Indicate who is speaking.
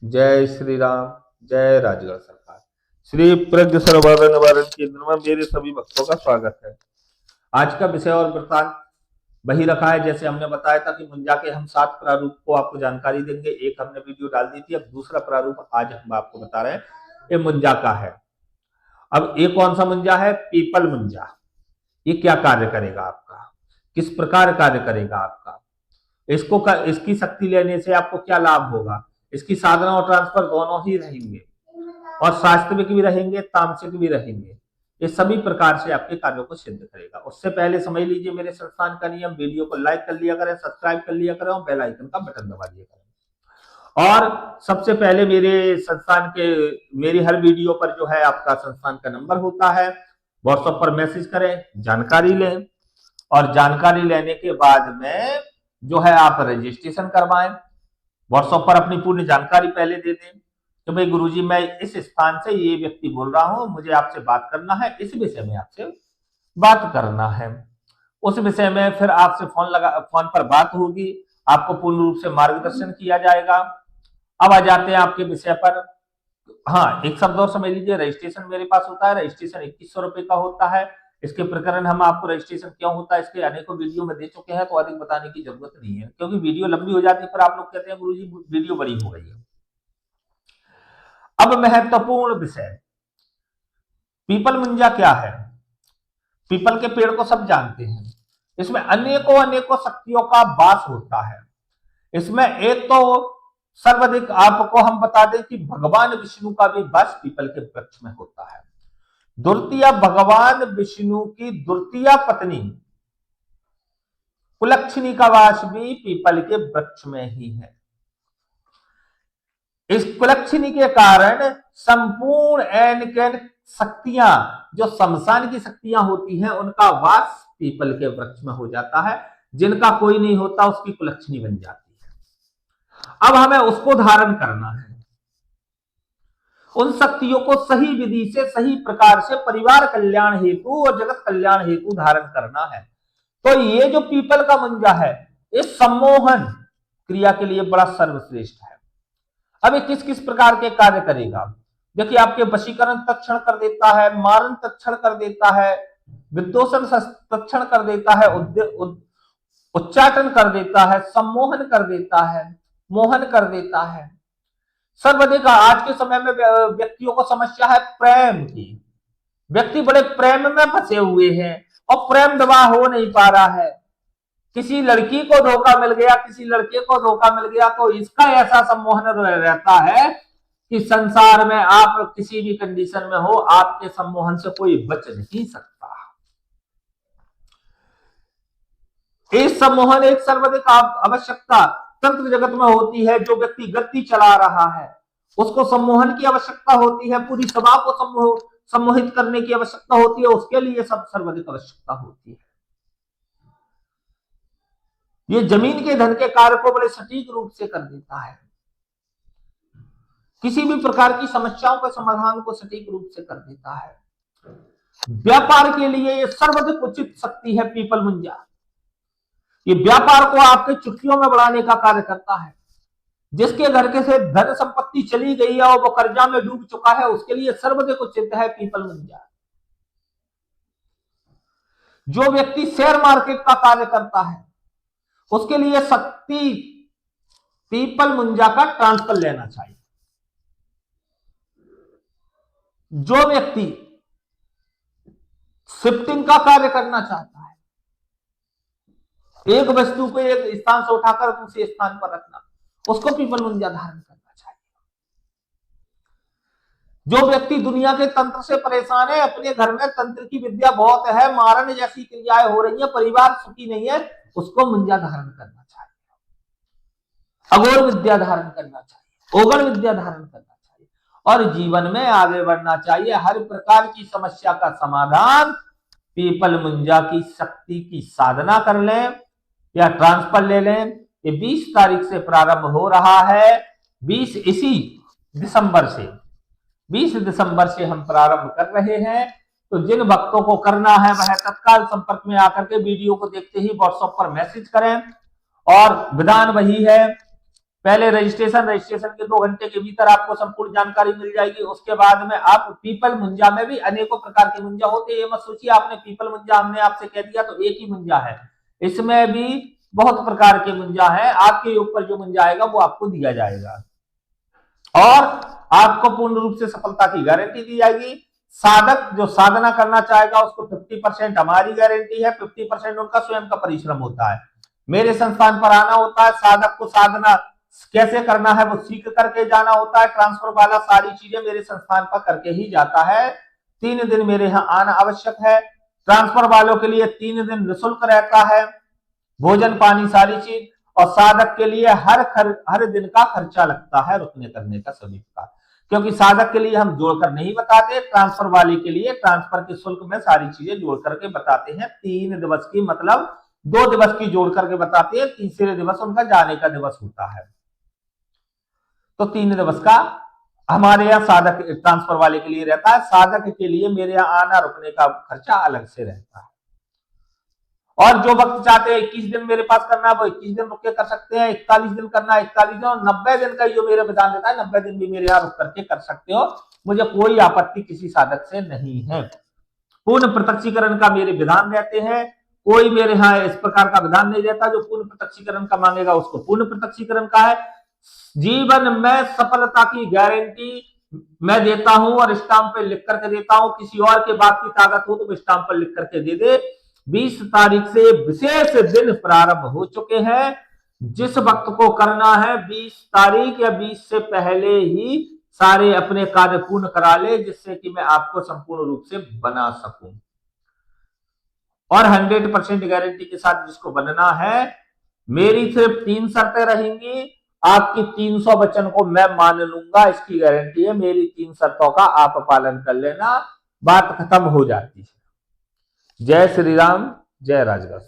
Speaker 1: जय श्री राम। जय राजगढ़ सरकार। श्री प्रज्ञ सर्वभय निवारण केंद्र में मेरे सभी भक्तों का स्वागत है। आज का विषय और वृत्तांत वही रखा है जैसे हमने बताया था कि मुंजा के हम 7 प्रारूप को आपको जानकारी देंगे। एक हमने वीडियो डाल दी थी, अब दूसरा प्रारूप आज हम आपको बता रहे हैं, ये मुंजा का है। अब ये कौन सा मुंजा है? पीपल मुंजा। ये क्या कार्य करेगा आपका, किस प्रकार कार्य करेगा आपका, इसकी शक्ति लेने से आपको क्या लाभ होगा, इसकी साधना और ट्रांसफर दोनों ही रहेंगे और शास्त्रिक भी रहेंगे, तामसिक भी रहेंगे। ये सभी प्रकार से आपके कार्यों को सिद्ध करेगा। उससे पहले समझ लीजिए मेरे संस्थान का नियम, वीडियो को लाइक कर लिया करें, सब्सक्राइब कर लिया करें और बेल आइकन का बटन दबा दिया करें। और सबसे पहले मेरे संस्थान के मेरी हर वीडियो पर जो है आपका संस्थान का नंबर होता है, व्हाट्सएप पर मैसेज करें, जानकारी लें और जानकारी लेने के बाद में जो है आप रजिस्ट्रेशन करवाएं। व्हाट्सएप पर अपनी पूर्ण जानकारी पहले दे दें कि भाई गुरुजी मैं इस स्थान से ये व्यक्ति बोल रहा हूं, मुझे आपसे बात करना है, इस विषय में आपसे बात करना है। उस विषय में फिर आपसे फोन पर बात होगी, आपको पूर्ण रूप से मार्गदर्शन किया जाएगा। अब आ जाते हैं आपके विषय पर। हाँ, एक शब्द और समझ लीजिए, रजिस्ट्रेशन मेरे पास होता है, रजिस्ट्रेशन 2100 रुपए का होता है। इसके प्रकरण हम आपको रजिस्ट्रेशन क्यों होता है इसके अनेकों वीडियो में दे चुके हैं, तो अधिक बताने की जरूरत नहीं है, क्योंकि वीडियो लंबी हो जाती है फिर आप लोग कहते हैं गुरुजी वीडियो बड़ी हो गई है। अब महत्वपूर्ण विषय, पीपल मुंजा क्या है? पीपल के पेड़ को सब जानते हैं, इसमें अनेकों अनेकों शक्तियों का वास होता है। इसमें एक तो सर्वाधिक आपको हम बता दें कि भगवान विष्णु का भी वास पीपल के वृक्ष में होता है। द्वितीय भगवान विष्णु की द्वितीय पत्नी कुलक्षणी का वास भी पीपल के वृक्ष में ही है। इस कुलक्षणी के कारण संपूर्ण एन शक्तियां, जो शमशान की शक्तियां होती हैं, उनका वास पीपल के वृक्ष में हो जाता है। जिनका कोई नहीं होता उसकी कुलक्षणी बन जाती है। अब हमें उसको धारण करना है, उन शक्तियों को सही विधि से, सही प्रकार से परिवार कल्याण हेतु और जगत कल्याण हेतु धारण करना है। तो ये जो पीपल का मुंजा है, इस सम्मोहन क्रिया के लिए बड़ा सर्वश्रेष्ठ है। अब ये किस किस प्रकार के कार्य करेगा? देखिए, आपके वशीकरण तत्क्षण कर देता है, मारण तत्क्षण कर देता है, विद्वेषण तत्क्षण कर देता है, उच्चाटन कर देता है, सम्मोहन कर देता है, मोहन कर देता है। सर्वाधिक आज के समय में व्यक्तियों को समस्या है प्रेम की। व्यक्ति बड़े प्रेम में फंसे हुए हैं और प्रेम विवाह हो नहीं पा रहा है। किसी लड़की को धोखा मिल गया, किसी लड़के को धोखा मिल गया, तो इसका ऐसा सम्मोहन रहता है कि संसार में आप किसी भी कंडीशन में हो, आपके सम्मोहन से कोई बच नहीं सकता। इस सम्मोहन एक सर्वाधिक आवश्यकता तंत्र जगत में होती है। जो व्यक्ति गति चला रहा है उसको सम्मोहन की आवश्यकता होती है, पूरी सभा को सम्मोहित करने की आवश्यकता होती है, उसके लिए सब सर्वाधिक आवश्यकता होती है। ये जमीन के धन के कार्य को बड़े सटीक रूप से कर देता है। किसी भी प्रकार की समस्याओं के समाधान को सटीक रूप से कर देता है। व्यापार के लिए ये सर्वाधिक उचित शक्ति है पीपल मुंजा। ये व्यापार को आपके चुटकियों में बढ़ाने का कार्य करता है। जिसके घर के से धन संपत्ति चली गई है और वो कर्जा में डूब चुका है, उसके लिए सर्वाधिक उचित है पीपल मुंजा। जो व्यक्ति शेयर मार्केट का कार्य करता है उसके लिए शक्ति पीपल मुंजा का ट्रांसफर लेना चाहिए। जो व्यक्ति शिफ्टिंग का कार्य करना चाहता है, एक वस्तु को एक स्थान से उठाकर दूसरे स्थान पर रखना, उसको पीपल मुंजा धारण करना चाहिए। जो व्यक्ति दुनिया के तंत्र से परेशान है, अपने घर में तंत्र की विद्या बहुत है, मारण जैसी क्रियाएं हो रही है, परिवार सुखी नहीं है, उसको मुंजा धारण करना चाहिए। अघोर विद्या धारण करना चाहिए, ओगण विद्या धारण करना चाहिए और जीवन में आगे बढ़ना चाहिए। हर प्रकार की समस्या का समाधान पीपल मुंजा की शक्ति की साधना कर लें या ट्रांसफर ले लें। ये 20 तारीख से प्रारंभ हो रहा है। 20 दिसंबर से हम प्रारंभ कर रहे हैं। तो जिन भक्तों को करना है वह तत्काल संपर्क में आकर के वीडियो को देखते ही व्हाट्सएप पर मैसेज करें। और विधान वही है, पहले रजिस्ट्रेशन के 2 घंटे के भीतर आपको संपूर्ण जानकारी मिल जाएगी। उसके बाद में आप पीपल मुंजा में भी अनेकों प्रकार के मुंजा होते हैं, ये मत सोचिए आपने पीपल मुंजा हमने आपसे कह दिया तो एक ही मुंजा है, इसमें भी बहुत प्रकार के मुंजा है। आपके ऊपर जो मुंजा आएगा वो आपको दिया जाएगा और आपको पूर्ण रूप से सफलता की गारंटी दी जाएगी। साधक जो साधना करना चाहेगा उसको 50% हमारी गारंटी है, 50% उनका स्वयं का परिश्रम होता है। मेरे संस्थान पर आना होता है, साधक को साधना कैसे करना है वो सीख करके जाना होता है। ट्रांसफर वाला सारी चीजें मेरे संस्थान पर करके ही जाता है। 3 दिन मेरे यहाँ आना आवश्यक है। ट्रांसफर वालों के लिए 3 दिन निःशुल्क रहता है, भोजन पानी सारी चीज, और साधक के लिए हर दिन का खर्चा लगता है रुकने करने का सभी का, क्योंकि साधक के लिए हम जोड़कर नहीं बताते, ट्रांसफर वाले के लिए ट्रांसफर के शुल्क में सारी चीजें जोड़ करके बताते हैं। 3 दिवस की मतलब 2 दिवस की जोड़ करके बताते हैं, तीसरे दिवस उनका जाने का दिवस होता है। तो 3 दिवस का हमारे यहाँ साधक ट्रांसफर वाले के लिए रहता है। साधक के लिए मेरे यहाँ आना रुकने का खर्चा अलग से रहता है। और जो वक्त चाहते हैं 21 दिन मेरे पास करना है वो 21 दिन रुक के कर सकते हैं, 41 दिन करना है 41 दिन, और 90 दिन का जो मेरे विधान देता है 90 दिन भी मेरे यहाँ रुक करके कर सकते हो, मुझे कोई आपत्ति किसी साधक से नहीं है। पूर्ण प्रत्यक्षीकरण का मेरे विधान रहते हैं, कोई मेरे यहाँ इस प्रकार का विधान नहीं रहता जो पूर्ण प्रत्यक्षीकरण का मांगेगा उसको पूर्ण प्रत्यक्षीकरण का है। जीवन में सफलता की गारंटी मैं देता हूं और स्टाम्प पे लिख करके देता हूं, किसी और के बाप की ताकत हो तो स्टाम्प पर लिख करके दे दे। 20 तारीख से विशेष दिन प्रारंभ हो चुके हैं, जिस वक्त को करना है 20 तारीख या 20 से पहले ही सारे अपने कार्य पूर्ण करा ले, जिससे कि मैं आपको संपूर्ण रूप से बना सकूं। और 100% गारंटी के साथ जिसको बनना है, मेरी सिर्फ 3 शर्तें रहेंगी, आपकी 300 वचन को मैं मान लूंगा, इसकी गारंटी है। मेरी 3 शर्तों का आप पालन कर लेना, बात खत्म हो जाती है। जय श्री राम, जय राजगढ़।